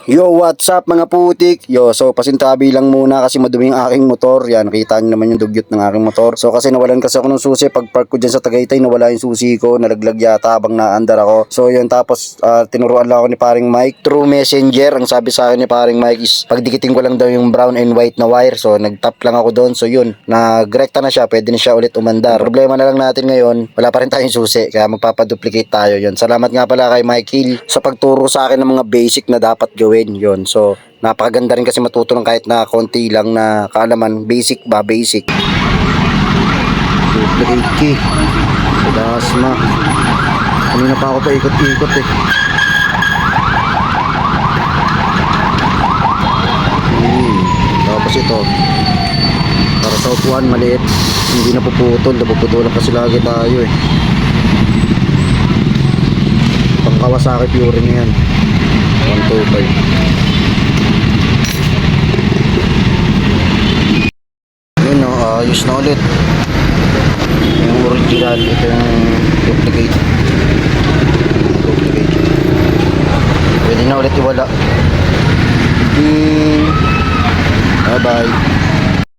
Yo, what's up mga putik? Yo, so pasintabi lang muna kasi madumi yung aking motor. Yan, nakita nyo naman yung dugyot ng aking motor. So kasi nawalan kasi ako ng susi. Pag park ko dyan sa Tagaytay, nawala yung susi ko. Nalaglag yata habang naandar ako. So yun, tapos tinuruan lang ako ni paring Mike through messenger. Ang sabi sa akin ni paring Mike is pagdikitin ko lang daw yung brown and white na wire. So nagtap lang ako doon. So yun, nagrekta na siya. Pwede na siya ulit umandar. Problema na lang natin ngayon, wala pa rin tayong susi. Kaya magpapaduplicate tayo yun. Salamat nga pala kay Mike Hill sa pagturo sa akin ng mga basic na dapat gawin yun. So napakaganda rin kasi matuto ng kahit na konti lang na kaalaman. Basic ba? Basic. Duplicate key sa dasma. Kanina pa ako pa ikot-ikot eh. Tapos ito para sa upuan maliit, hindi napuputol. Napuputulan kasi lagi tayo eh. Pang Kawasaki Pure na yan, 125. Yun o, ayos na ulit yung original. Ito yung duplicate. Pwede na ulit iwala. Bye bye.